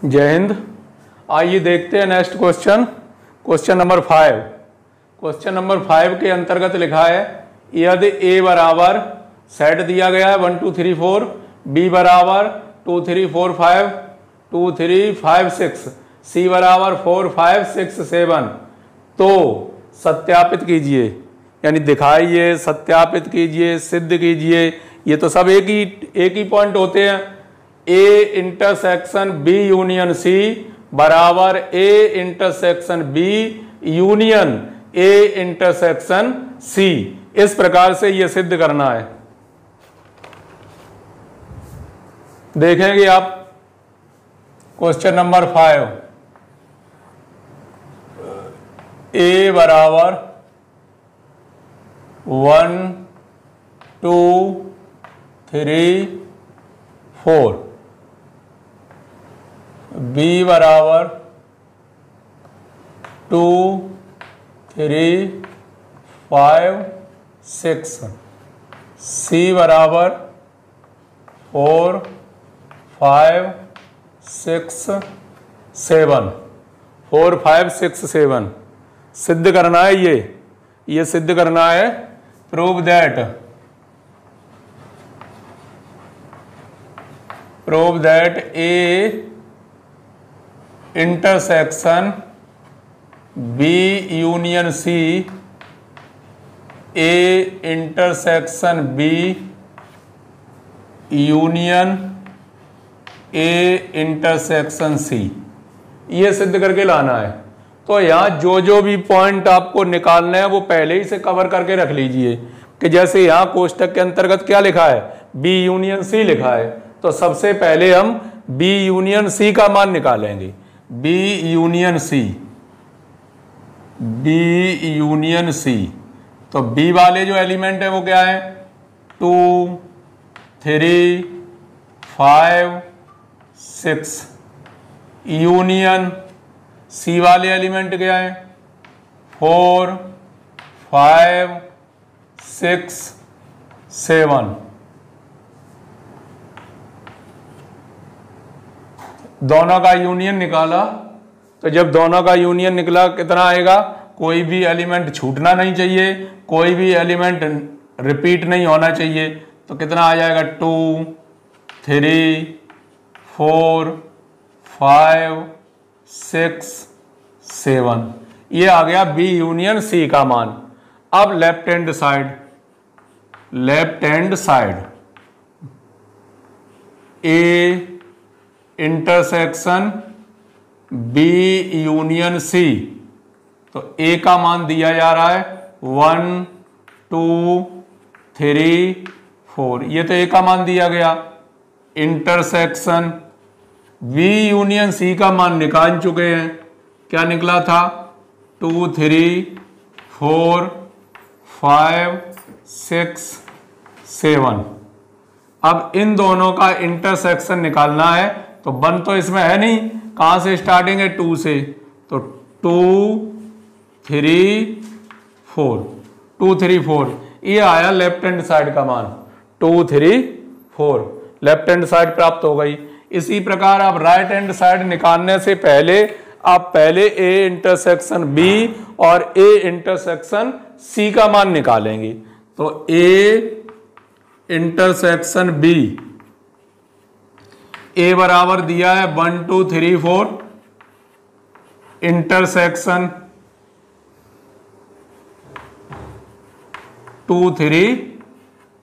जय हिंद। आइए देखते हैं next question, question number 5। Question number 5 के अंतर्गत लिखा है यदि ए बराबर सेट दिया गया है 1 2 3 4, बी बराबर 2 3 4 5 2 3 5 6, सी बराबर 4 5 6 7, तो सत्यापित कीजिए, यानी दिखाइए, सत्यापित कीजिए, सिद्ध कीजिए। ये तो सब एक ही पॉइंट होते हैं। A intersection B union C बराबर A intersection B union A intersection C. इस प्रकार से यह सिद्ध करना है। देखेंगे आप क्वेश्चन नंबर 5। ए बराबर 1 2 3 4, बी बराबर 2 3 5 6, सी बराबर 4 5 6 7, 4 5 6 7 सिद्ध करना है। ये सिद्ध करना है। Prove that A intersection B union C A intersection B union A intersection C. ये सिद्ध करके लाना है। तो यहाँ जो भी पॉइंट आपको निकालने हैं वो पहले ही से कवर करके रख लीजिए कि जैसे यहाँ कोष्टक के अंतर्गत क्या लिखा है, बी यूनियन सी लिखा है, तो सबसे पहले हम बी यूनियन सी का मान निकालेंगे। बी यूनियन सी, तो बी वाले जो एलिमेंट है वो क्या है, 2 3 5 6, यूनियन सी वाले एलिमेंट क्या है, 4 5 6 7। दोनों का यूनियन निकाला, तो जब दोनों का यूनियन निकला कितना आएगा, कोई भी एलिमेंट छूटना नहीं चाहिए, कोई भी एलिमेंट रिपीट नहीं होना चाहिए। तो कितना आ जाएगा, 2 3 4 5 6 7। ये आ गया बी यूनियन सी का मान। अब left hand side A intersection B union C, तो ए का मान दिया जा रहा है 1 2 3 4, ये तो ए का मान दिया गया। इंटरसेक्शन बी यूनियन सी का मान निकाल चुके हैं, क्या निकला था, 2 3 4 5 6 7। अब इन दोनों का इंटरसेक्शन निकालना है, तो 1 तो इसमें है नहीं, कहां से स्टार्टिंग है, 2 से, तो 2 3 4 2 3 4, ये आया लेफ्ट हैंड साइड का मान 2 3 4, लेफ्ट हैंड साइड प्राप्त हो गई। इसी प्रकार आप राइट हैंड साइड निकालने से पहले आप पहले ए इंटरसेक्शन बी और ए इंटरसेक्शन सी का मान निकालेंगे। तो ए इंटरसेक्शन बी, ए बराबर दिया है 1 2 3 4, इंटरसेक्शन 2 3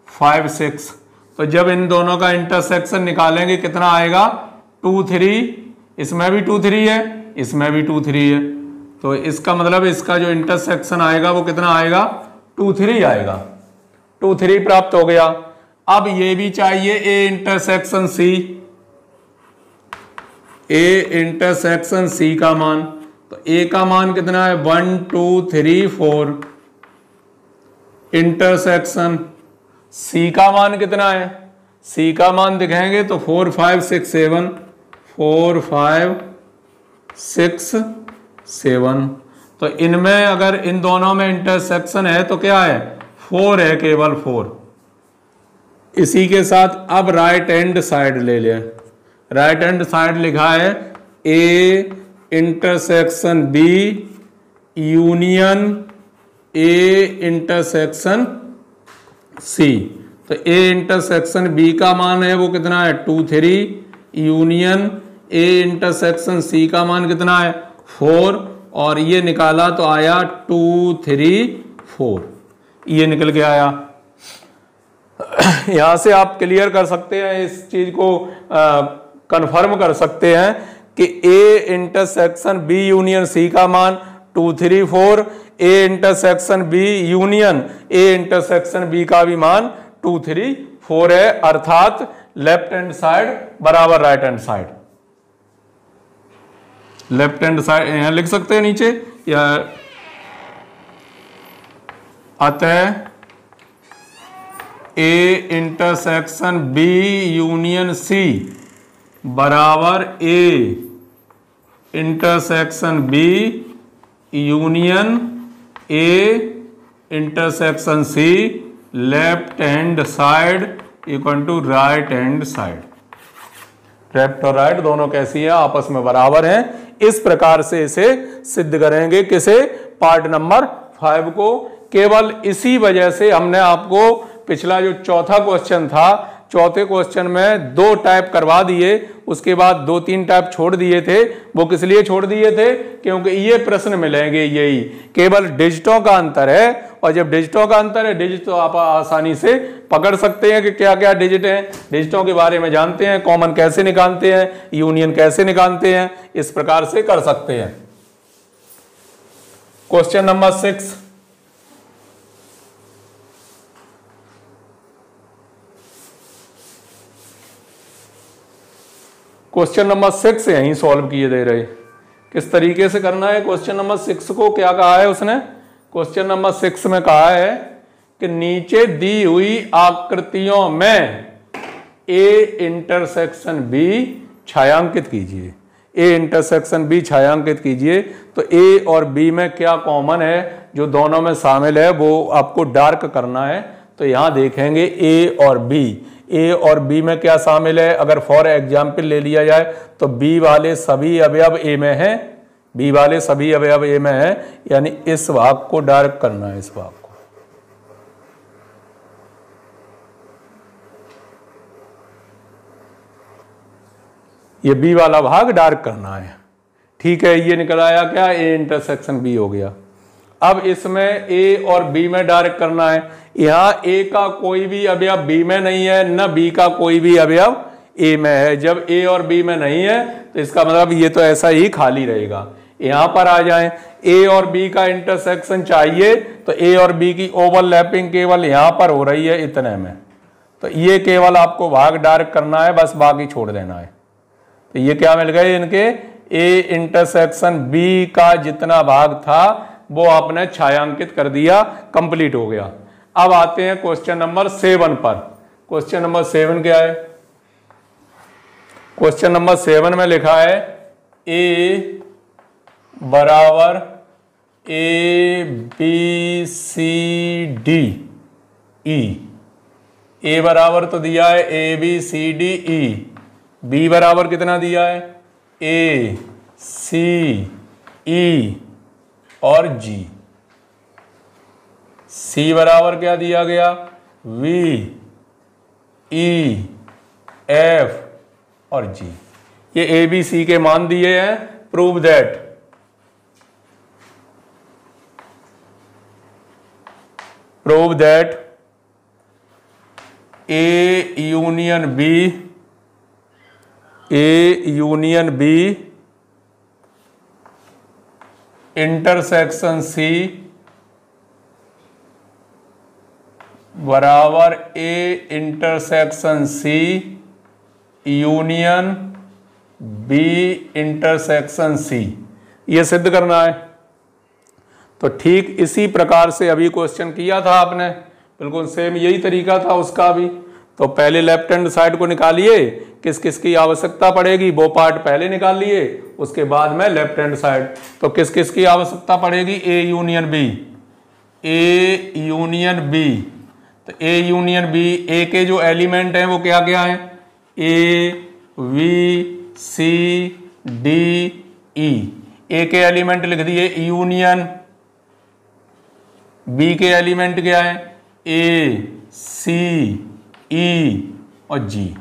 5 6। तो जब इन दोनों का इंटरसेक्शन निकालेंगे कितना आएगा, 2 3, इसमें भी 2 3 है, इसमें भी 2 3 है, तो इसका मतलब इसका जो इंटरसेक्शन आएगा वो कितना आएगा, 2 3 आएगा। 2 3 प्राप्त हो गया। अब ये भी चाहिए ए intersection C, A intersection C का मान, तो ए का मान कितना है, 1 2 3 4, इंटरसेक्शन सी का मान कितना है, सी का मान दिखाएंगे तो 4 5 6 7, 4 5 6 7। तो इनमें अगर इन दोनों में इंटरसेक्शन है तो क्या है, 4 है, केवल 4। इसी के साथ अब राइट हैंड साइड ले लें। राइट हैंड साइड लिखा है A intersection B union A intersection C. तो ए इंटरसेक्शन बी का मान है वो कितना है 2 3 यूनियन ए इंटरसेक्शन सी का मान कितना है 4 और ये निकाला तो आया 2 3 4 ये निकल के आया। यहां से आप क्लियर कर सकते हैं इस चीज को कंफर्म कर सकते हैं कि A intersection B union C का मान 2 3 4 A intersection B union A intersection B का भी मान 2 3 4 है, अर्थात लेफ्ट हैंड साइड बराबर right hand side. Left hand side यहां लिख सकते हैं नीचे या अतः A intersection B union C बराबर A intersection B union A intersection C left hand side equal to right hand side. Left और राइट दोनों कैसी है आपस में बराबर हैं। इस प्रकार से इसे सिद्ध करेंगे किसे पार्ट नंबर 5 को। केवल इसी वजह से हमने आपको पिछला जो चौथा क्वेश्चन था चौथे क्वेश्चन में 2 टाइप करवा दिए, उसके बाद 2-3 टाइप छोड़ दिए थे। वो किस लिए छोड़ दिए थे? क्योंकि ये प्रश्न मिलेंगे यही, केवल डिजिटों का अंतर है। और जब डिजिटों का अंतर है, डिजिट तो आप आसानी से पकड़ सकते हैं कि क्या क्या डिजिट हैं, डिजिटों के बारे में जानते हैं, कॉमन कैसे निकालते हैं, यूनियन कैसे निकालते हैं, इस प्रकार से कर सकते हैं। क्वेश्चन नंबर 6, क्वेश्चन नंबर 6 यहीं सॉल्व किए दे रहे। किस तरीके से करना है क्वेश्चन नंबर 6 को? क्या कहा है उसने? क्वेश्चन नंबर 6 में कहा है कि नीचे दी हुई आकृतियों में ए इंटरसेक्शन बी छायांकित कीजिए। ए इंटरसेक्शन बी छायांकित कीजिए। तो ए और बी में क्या कॉमन है जो दोनों में शामिल है वो आपको डार्क करना है। तो यहां देखेंगे ए और बी, ए और बी में क्या शामिल है। अगर फॉर एग्जाम्पल ले लिया जाए तो बी वाले सभी अवयव ए में हैं, बी वाले सभी अवयव ए में हैं, यानी इस भाग को डार्क करना है। इस भाग को ये बी वाला भाग डार्क करना है। ठीक है, ये निकल आया क्या? ए इंटरसेक्शन बी हो गया। अब इसमें ए और बी में डार्क करना है। यहां ए का कोई भी अवयव बी में नहीं है, न बी का कोई भी अवयव ए में है। जब ए और बी में नहीं है तो इसका मतलब ये तो ऐसा ही खाली रहेगा। यहां पर आ जाएं, ए और बी का इंटरसेक्शन चाहिए तो ए और बी की ओवरलैपिंग केवल यहां पर हो रही है इतने में। तो ये केवल आपको भाग डार्क करना है, बस बाकी छोड़ देना है। तो ये क्या मिल गए इनके? ए इंटरसेक्शन बी का जितना भाग था वो आपने छायांकित कर दिया, कंप्लीट हो गया। अब आते हैं क्वेश्चन नंबर 7 पर। क्वेश्चन नंबर 7 क्या है? क्वेश्चन नंबर 7 में लिखा है ए बराबर ए बी सी डी ई। ए बराबर तो दिया है A B C D E, B बराबर कितना दिया है? ए सी ई और जी। सी बराबर क्या दिया गया? वी ई एफ और जी। ये ए बी सी के मान दिए हैं। Prove that A union B intersection C बराबर A intersection C union B intersection C. ये सिद्ध करना है। तो ठीक इसी प्रकार से अभी क्वेश्चन किया था आपने, बिल्कुल सेम यही तरीका था उसका भी। तो पहले लेफ्ट हैंड साइड को निकालिए, किस किस की आवश्यकता पड़ेगी वो पार्ट पहले निकाल लिए, उसके बाद में लेफ्ट हैंड साइड। तो किस किस की आवश्यकता पड़ेगी? A union B, A union B. तो ए यूनियन बी, ए के जो एलिमेंट हैं वो क्या क्या हैं? ए वी सी डी ई। ए के एलिमेंट लिख दिए यूनियन, बी के एलिमेंट क्या है ए सी ई और जी।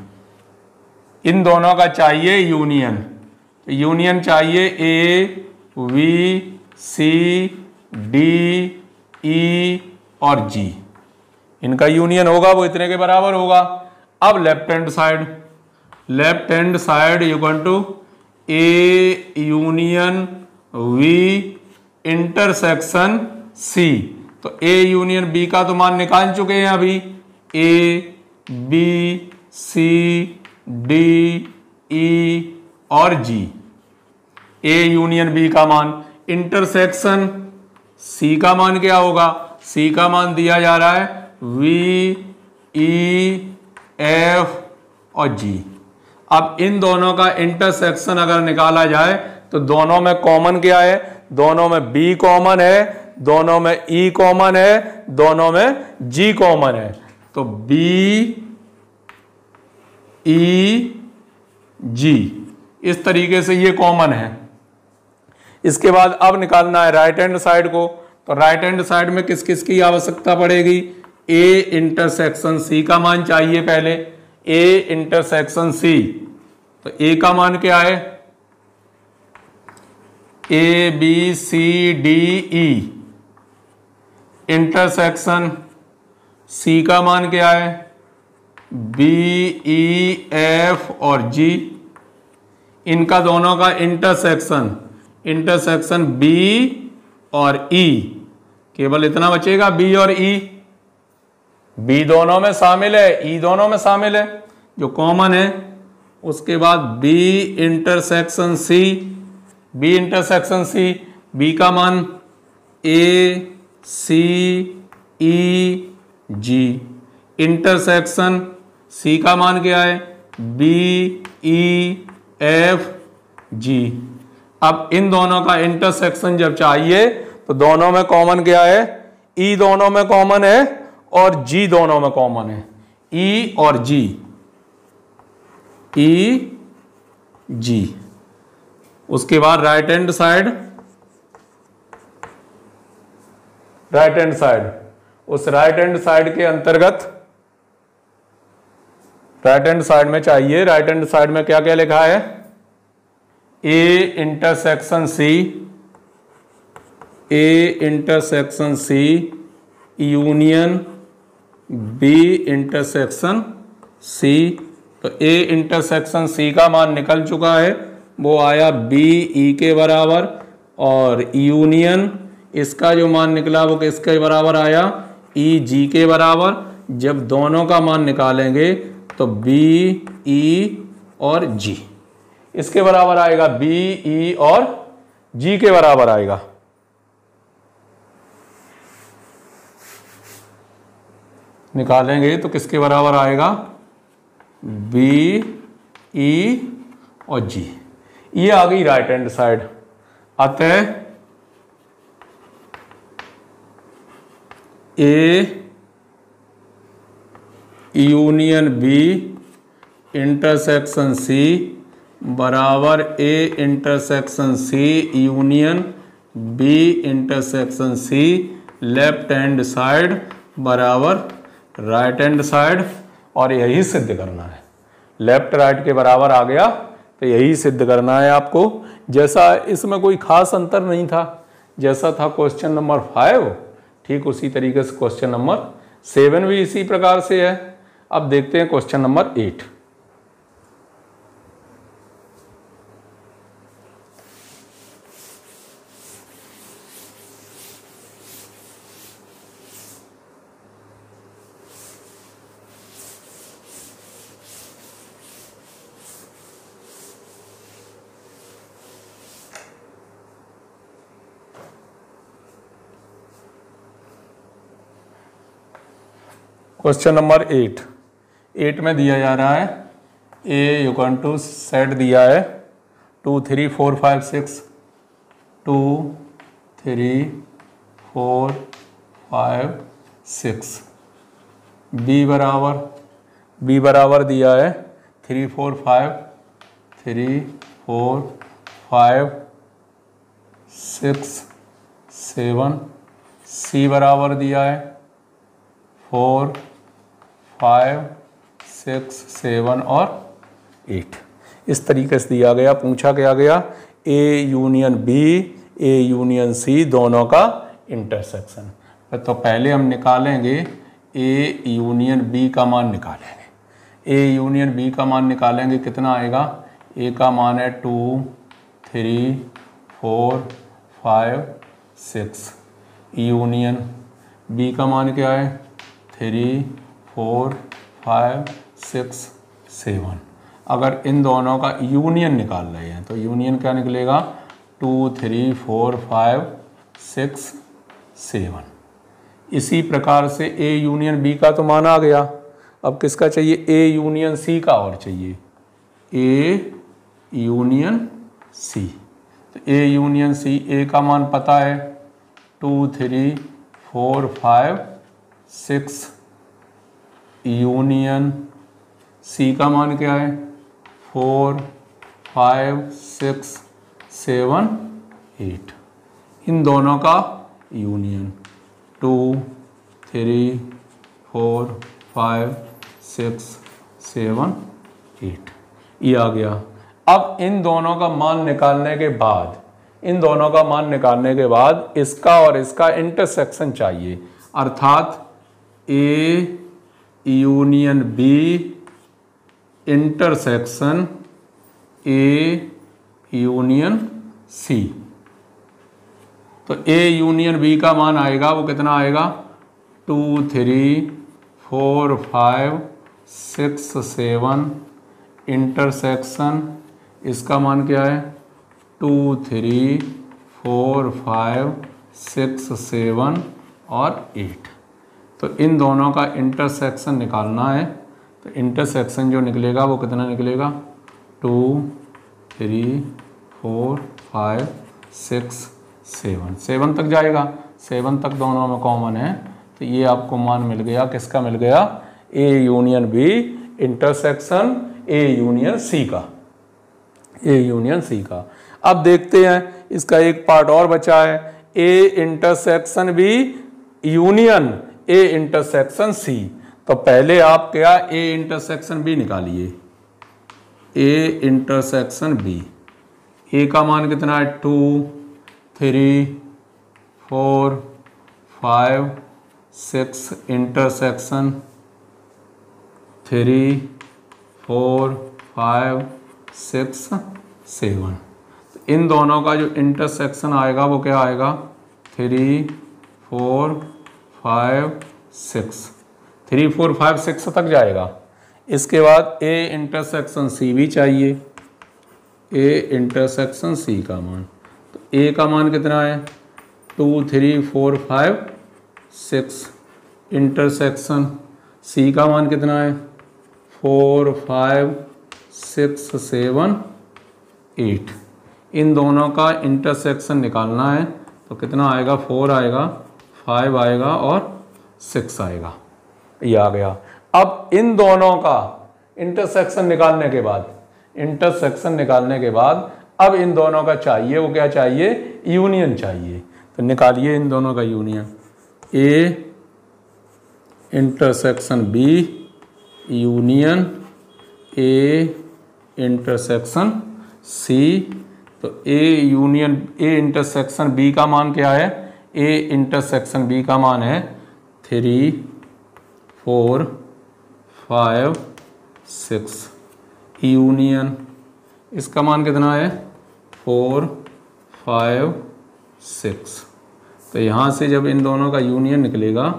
इन दोनों का चाहिए यूनियन, तो यूनियन चाहिए ए वी सी डी ई और जी। इनका यूनियन होगा वो इतने के बराबर होगा। अब left hand side equal to A union B intersection C. तो ए यूनियन बी का तो मान निकाल चुके हैं अभी, ए बी सी डी ई और जी। ए यूनियन बी का मान, इंटरसेक्शन सी का मान क्या होगा, सी का मान दिया जा रहा है वी ई एफ और जी। अब इन दोनों का इंटरसेक्शन अगर निकाला जाए तो दोनों में कॉमन क्या है, दोनों में बी कॉमन है, दोनों में ई कॉमन है, दोनों में जी कॉमन है। तो बी ई जी इस तरीके से ये कॉमन है। इसके बाद अब निकालना है राइट हैंड साइड को। तो राइट हैंड साइड में किस किस की आवश्यकता पड़ेगी, ए इंटरसेक्शन सी का मान चाहिए पहले, ए इंटरसेक्शन सी। तो ए का मान क्या है A B C D E, intersection C का मान क्या है बी ई एफ और जी। इनका दोनों का इंटरसेक्शन बी और ई, केवल इतना बचेगा बी और ई। बी दोनों में शामिल है, ई दोनों में शामिल है जो कॉमन है। उसके बाद B intersection C, B intersection C, B का मान ए सी ई जी, इंटरसेक्शन सी का मान क्या है बी ई एफ जी। अब इन दोनों का इंटरसेक्शन जब चाहिए तो दोनों में कॉमन क्या है, ई दोनों में कॉमन है और जी दोनों में कॉमन है, ई और जी, ई जी। उसके बाद राइट हैंड साइड, उस राइट हैंड साइड के अंतर्गत राइट हैंड साइड में चाहिए, राइट हैंड साइड में क्या क्या लिखा है A intersection C union B intersection C. तो ए इंटरसेक्शन सी का मान निकल चुका है, वो आया बी ई के बराबर, और यूनियन इसका जो मान निकला वो किसके बराबर आया ई जी के बराबर। जब दोनों का मान निकालेंगे तो बी ई और जी इसके बराबर आएगा, बी ई और जी के बराबर आएगा। निकालेंगे तो किसके बराबर आएगा बी ई और जी। ये आ गई राइट हैंड साइड। अतः A union B intersection C बराबर A intersection C union B intersection C, left hand side बराबर राइट हैंड साइड। और यही सिद्ध करना है, लेफ्ट राइट के बराबर आ गया तो यही सिद्ध करना है आपको। जैसा इसमें कोई खास अंतर नहीं था, जैसा था क्वेश्चन नंबर 5 ठीक उसी तरीके से क्वेश्चन नंबर 7 भी इसी प्रकार से है। अब देखते हैं क्वेश्चन नंबर 8। क्वेश्चन नंबर 8 में दिया जा रहा है ए इक्वल टू सेट दिया है 2 3 4 5 6 2 3 4 5 6। बी बराबर दिया है 3 4 5 3 4 5 6 7, सी बराबर दिया है 4 5 6 7 और 8। इस तरीके से दिया गया। पूछा क्या गया, A union B, A union C दोनों का इंटरसेक्शन। तो पहले हम निकालेंगे ए यूनियन बी का मान निकालेंगे। ए यूनियन बी का मान निकालेंगे, कितना आएगा, ए का मान है 2 3 4 5 6, यूनियन बी का मान क्या है 3 4 5 6 7। अगर इन दोनों का यूनियन निकाल रहे हैं तो यूनियन क्या निकलेगा 2 3 4 5 6 7। इसी प्रकार से ए यूनियन बी का तो मान आ गया। अब किसका चाहिए, ए यूनियन सी का और चाहिए, ए यूनियन सी। तो ए यूनियन सी, ए का मान पता है 2 3 4 5 6, यूनियन सी का मान क्या है 4 5 6 7 8। इन दोनों का यूनियन 2 3 4 5 6 7 8 ये आ गया। अब इन दोनों का मान निकालने के बाद, इन दोनों का मान निकालने के बाद इसका और इसका इंटरसेक्शन चाहिए, अर्थात A union B intersection A union C. तो ए यूनियन बी का मान आएगा, वो कितना आएगा 2 3 4 5 6 7, इंटरसेक्शन इसका मान क्या है 2 3 4 5 6 7 और 8। तो इन दोनों का इंटरसेक्शन निकालना है। तो इंटरसेक्शन जो निकलेगा वो कितना निकलेगा 2 3 4 5 6 7, 7 तक जाएगा, 7 तक दोनों में कॉमन है। तो ये आपको मान मिल गया, किसका मिल गया, A union B intersection A union C का, ए यूनियन सी का। अब देखते हैं इसका एक पार्ट और बचा है, A intersection B union A intersection C. तो पहले आप क्या ए इंटरसेक्शन बी निकालिए, ए इंटरसेक्शन बी। ए का मान कितना है 2 3 4 5 6, इंटरसेक्शन 3 4 5 6 7। तो इन दोनों का जो इंटरसेक्शन आएगा वो क्या आएगा 3 4 5 6, 3 4 5 6 तक जाएगा। इसके बाद ए इंटरसेक्शन सी भी चाहिए, ए इंटरसेक्शन सी का मान। तो ए का मान कितना है 2 3 4 5 6, इंटरसेक्शन सी का मान कितना है 4 5 6 7 8। इन दोनों का इंटरसेक्शन निकालना है। तो कितना आएगा 4 आएगा 5 आएगा और 6 आएगा, ये आ गया। अब इन दोनों का इंटरसेक्शन निकालने के बाद, इंटरसेक्शन निकालने के बाद अब इन दोनों का चाहिए, वो क्या चाहिए, यूनियन चाहिए। तो निकालिए इन दोनों का union, A intersection B union A intersection C. तो A union A intersection B का मान क्या है, ए इंटरसेक्शन बी का मान है 3 4 5 6, यूनियन इसका मान कितना है 4 5 6। तो यहाँ से जब इन दोनों का यूनियन निकलेगा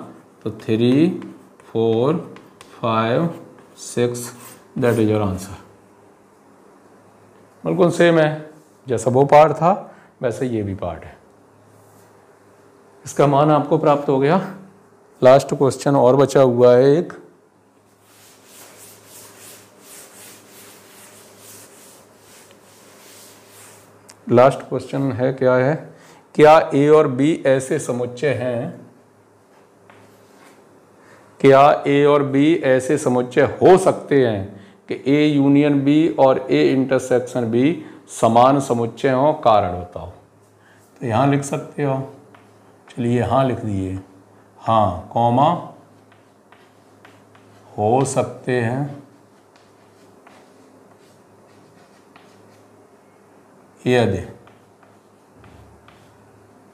तो 3 4 5 6, दैट इज योर आंसर। बिल्कुल सेम है, जैसा वो पार्ट था वैसे ये भी पार्ट है। इसका मान आपको प्राप्त हो गया। लास्ट क्वेश्चन और बचा हुआ है एक, लास्ट क्वेश्चन है, क्या है, क्या ए और बी ऐसे समुच्चय हैं, क्या ए और बी ऐसे समुच्चय हो सकते हैं कि ए यूनियन बी और ए इंटरसेक्शन बी समान समुच्चय हो, कारण बताओ। तो यहाँ लिख सकते हो, चलिए यहाँ लिख दिए, हाँ कॉमा हो सकते हैं यदि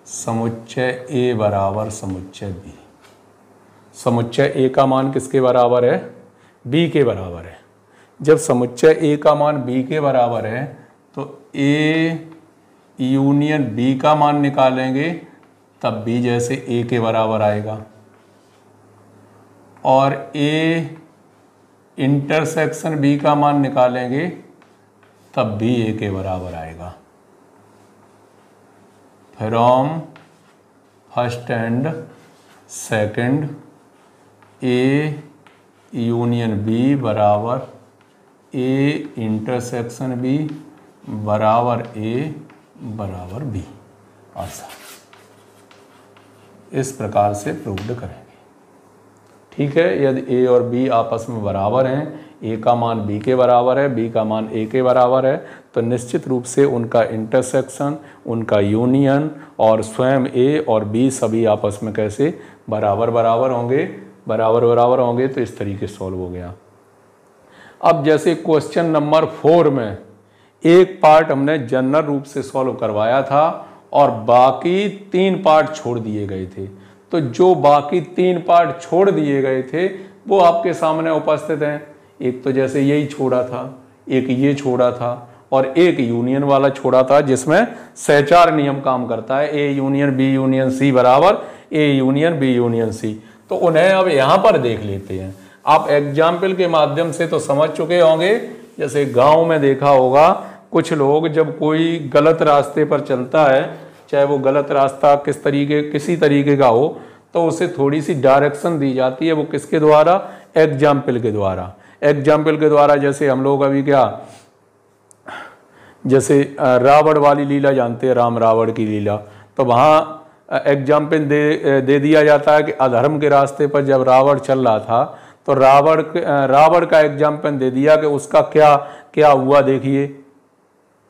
समुच्चय ए बराबर समुच्चय बी। समुच्चय ए का मान किसके बराबर है? बी के बराबर है। जब समुच्चय ए का मान बी के बराबर है तो ए यूनियन बी का मान निकालेंगे तब बी जैसे ए के बराबर आएगा, और ए इंटरसेक्शन बी का मान निकालेंगे तब भी ए के बराबर आएगा। From first and second A union B बराबर ए इंटरसेक्शन बी बराबर ए बराबर बी। आंसर इस प्रकार से प्रूव्ड करेंगे। ठीक है, यदि ए और बी आपस में बराबर हैं, ए का मान बी के बराबर है, बी का मान ए के बराबर है, तो निश्चित रूप से उनका इंटरसेक्शन, उनका यूनियन और स्वयं ए और बी सभी आपस में कैसे बराबर बराबर होंगे, बराबर बराबर होंगे। तो इस तरीके सॉल्व हो गया। अब जैसे क्वेश्चन नंबर 4 में एक पार्ट हमने जनरल रूप से सॉल्व करवाया था और बाकी 3 पार्ट छोड़ दिए गए थे। तो जो बाकी 3 पार्ट छोड़ दिए गए थे वो आपके सामने उपस्थित हैं। एक तो जैसे यही छोड़ा था, एक ये छोड़ा था, और एक यूनियन वाला छोड़ा था जिसमें सहचार नियम काम करता है, A union B union C बराबर A union B union C. तो उन्हें अब यहाँ पर देख लेते हैं। आप एग्जाम्पल के माध्यम से तो समझ चुके होंगे। जैसे गांव में देखा होगा, कुछ लोग जब कोई गलत रास्ते पर चलता है, चाहे वो गलत रास्ता किसी तरीके का हो, तो उसे थोड़ी सी डायरेक्शन दी जाती है। वो किसके द्वारा? एग्जाम्पल के द्वारा। एग्जाम्पल के द्वारा जैसे हम लोग अभी क्या, जैसे रावण वाली लीला जानते हैं, राम रावण की लीला, तो वहाँ एग्जाम्पल दे दिया जाता है कि अधर्म के रास्ते पर जब रावण चल रहा था तो रावण का एग्जाम्पल दे दिया कि उसका क्या क्या हुआ। देखिए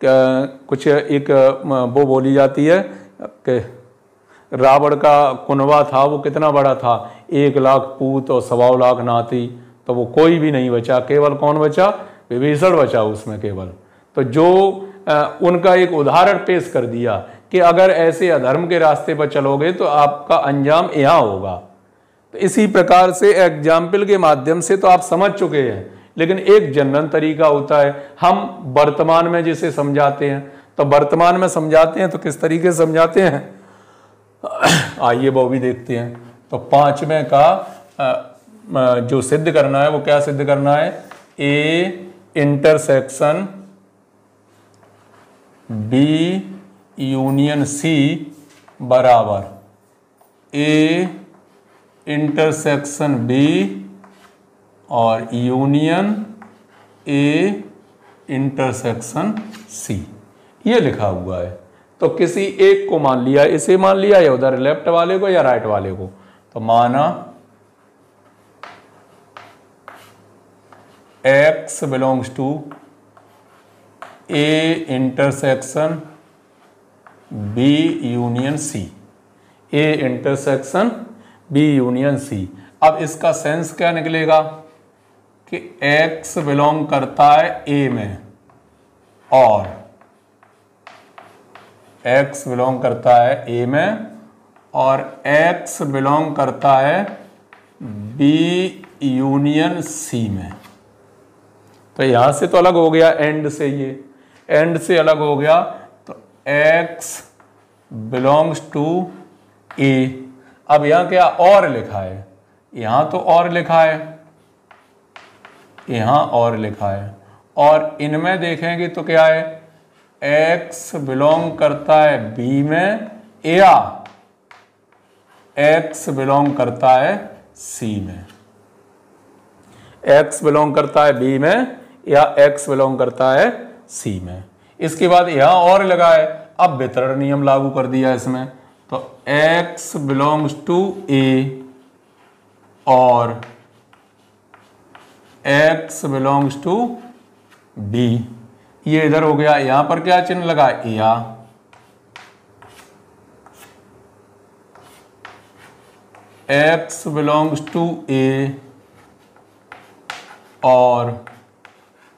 कुछ एक वो बोली जाती है कि रावण का कुनबा था, वो कितना बड़ा था, 1 लाख पूत और 1.25 लाख नाती, तो वो कोई भी नहीं बचा, केवल कौन बचा? विभीषण बचा उसमें केवल। तो जो उनका एक उदाहरण पेश कर दिया कि अगर ऐसे अधर्म के रास्ते पर चलोगे तो आपका अंजाम यहाँ होगा। तो इसी प्रकार से एग्जाम्पल के माध्यम से तो आप समझ चुके हैं, लेकिन एक जनरल तरीका होता है, हम वर्तमान में जिसे समझाते हैं। तो वर्तमान में समझाते हैं तो किस तरीके से समझाते हैं, आइए वो भी देखते हैं। तो 5वें का जो सिद्ध करना है वो क्या सिद्ध करना है? A intersection B union C बराबर ए इंटरसेक्शन बी और यूनियन ए इंटरसेक्शन सी, ये लिखा हुआ है। तो किसी एक को मान लिया, इसे मान लिया या उधर लेफ्ट वाले को या राइट वाले को, तो माना x belongs to A intersection B union C, A intersection B union C. अब इसका सेंस क्या निकलेगा कि x बिलोंग करता है ए में और x बिलोंग करता है ए में और x बिलोंग करता है बी यूनियन सी में। तो यहां से तो अलग हो गया, एंड से, ये एंड से अलग हो गया। तो x बिलोंग्स टू ए। अब यहां क्या और लिखा है? यहां तो और लिखा है, यहां और लिखा है, और इनमें देखेंगे तो क्या है? x बिलोंग करता है बी में या x बिलोंग करता है सी में। x बिलोंग करता है बी में या x बिलोंग करता है सी में। इसके बाद यहां और लगा है, अब वितरण नियम लागू कर दिया इसमें। तो x बिलोंग्स टू ए और x बिलोंग्स टू बी, ये इधर हो गया, यहां पर क्या चिन्ह लगा, या। x बिलोंग्स टू ए और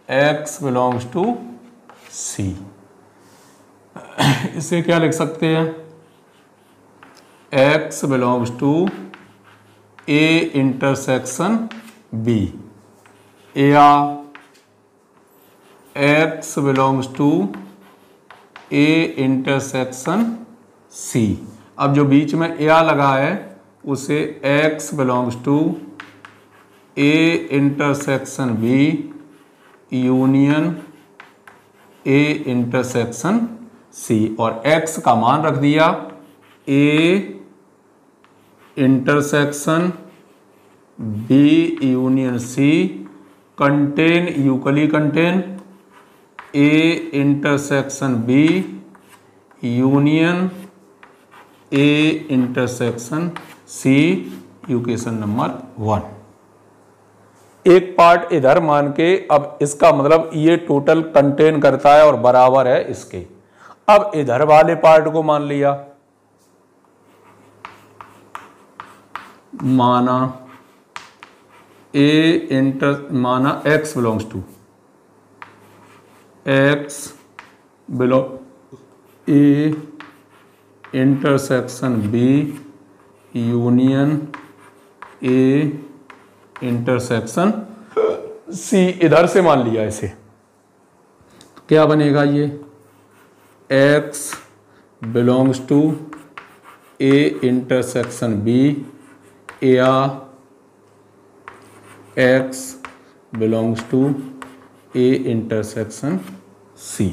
x बिलोंग्स टू सी। इसे क्या लिख सकते हैं, x belongs to A intersection B, या x belongs to A intersection C. अब जो बीच में या लगा है उसे x belongs to A intersection B union A intersection C, और x का मान रख दिया A intersection B union C contain, equally contain A intersection B union A intersection C, equation number 1। एक पार्ट इधर मान के, अब इसका मतलब ये टोटल कंटेन करता है और बराबर है इसके। अब इधर वाले पार्ट को मान लिया, माना माना x belongs to A intersection B union A intersection C, इधर से मान लिया इसे, तो क्या बनेगा ये, x belongs to A intersection B या x belongs to A intersection C.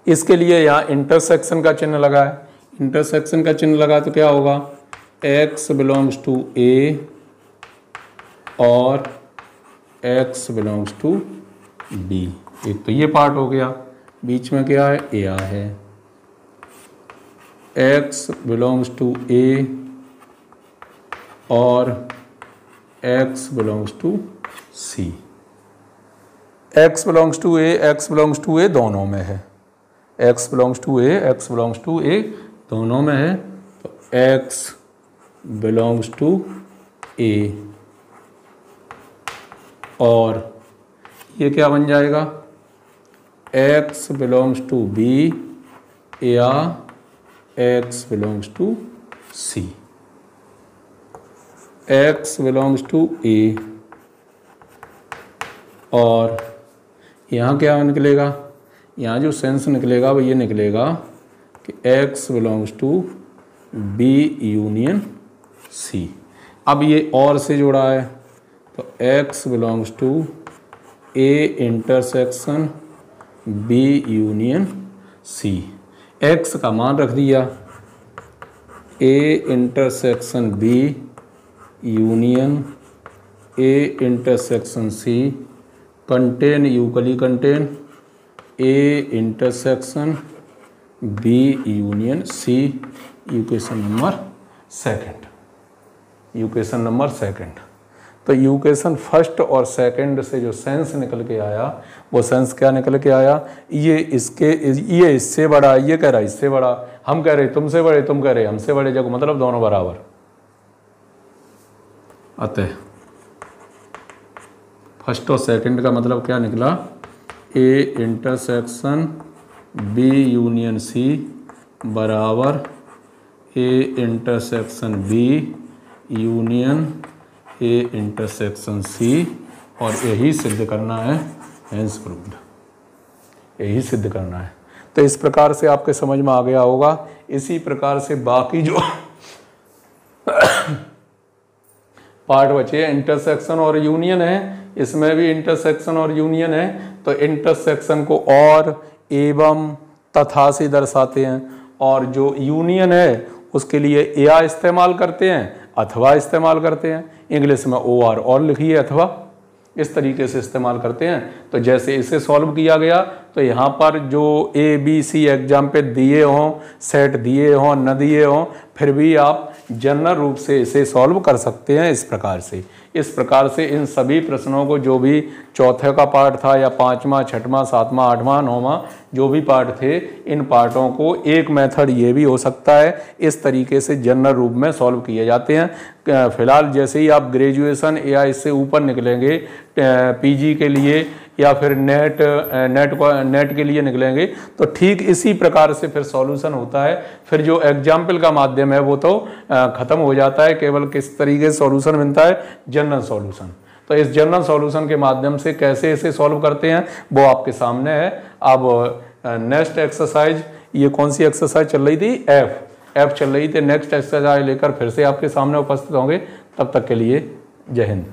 इसके लिए यहाँ इंटरसेक्शन का चिन्ह लगा है, इंटरसेक्शन का चिन्ह लगा तो क्या होगा, x बिलोंग्स टू ए और x बिलोंग्स टू बी। एक तो ये पार्ट हो गया, बीच में क्या है, ए है, x बिलोंग्स टू ए और x belongs to C. x belongs to A, x belongs to A दोनों में है, x belongs to A, x belongs to A दोनों में है, तो x बिलोंग्स टू ए और ये क्या बन जाएगा, x बिलोंग्स टू बी या x belongs to C. x belongs to A और यहाँ क्या निकलेगा, यहाँ जो सेंस निकलेगा वो ये निकलेगा कि x belongs to B union C. अब ये और से जोड़ा है तो x belongs to A intersection B union C. x का मान रख दिया A intersection B union A intersection C contain, equally contain A intersection B union C, equation number second, equation number second. तो इक्वेशन फर्स्ट और second से जो sense निकल के आया वो सेंस क्या निकल के आया, ये इससे बड़ा, ये कह रहा है इससे बड़ा, हम कह रहे तुमसे बड़े, तुम कह रहे हमसे बड़े, जब मतलब दोनों बराबर। अतः फर्स्ट और सेकंड का मतलब क्या निकला, A intersection B union C बराबर A intersection B union A intersection C, और यही सिद्ध करना है, हेंस प्रूव्ड, यही सिद्ध करना है। तो इस प्रकार से आपके समझ में आ गया होगा। इसी प्रकार से बाकी जो पार्ट बचे इंटरसेक्शन और यूनियन है, इसमें भी इंटरसेक्शन और यूनियन है, तो इंटरसेक्शन को और, एवं, तथा से दर्शाते हैं, और जो यूनियन है उसके लिए या इस्तेमाल करते हैं अथवा इस्तेमाल करते हैं। इंग्लिश में ओ आर और लिखिए, अथवा, इस तरीके से इस्तेमाल करते हैं। तो जैसे इसे सॉल्व किया गया तो यहाँ पर जो ए बी सी एग्जाम पे दिए हों, सेट दिए हों, न दिए हों, फिर भी आप जनरल रूप से इसे सॉल्व कर सकते हैं इस प्रकार से। इस प्रकार से इन सभी प्रश्नों को, जो भी चौथे का पार्ट था या 5वां, 6वां, 7वां, 8वां, 9वां जो भी पार्ट थे, इन पार्टों को एक मेथड ये भी हो सकता है, इस तरीके से जनरल रूप में सॉल्व किए जाते हैं। फिलहाल जैसे ही आप ग्रेजुएशन या इससे ऊपर निकलेंगे, पीजी के लिए या फिर नेट के लिए निकलेंगे, तो ठीक इसी प्रकार से फिर सॉल्यूशन होता है। फिर जो एग्जाम्पल का माध्यम है वो तो खत्म हो जाता है, केवल किस तरीके से सॉल्यूशन मिलता है, जनरल सॉल्यूशन। तो इस जनरल सॉल्यूशन के माध्यम से कैसे इसे सॉल्व करते हैं वो आपके सामने है। अब नेक्स्ट एक्सरसाइज, ये कौन सी एक्सरसाइज चल रही थी, एफ चल रही थी। नेक्स्ट एक्सरसाइज लेकर फिर से आपके सामने उपस्थित होंगे, तब तक के लिए जय हिंद।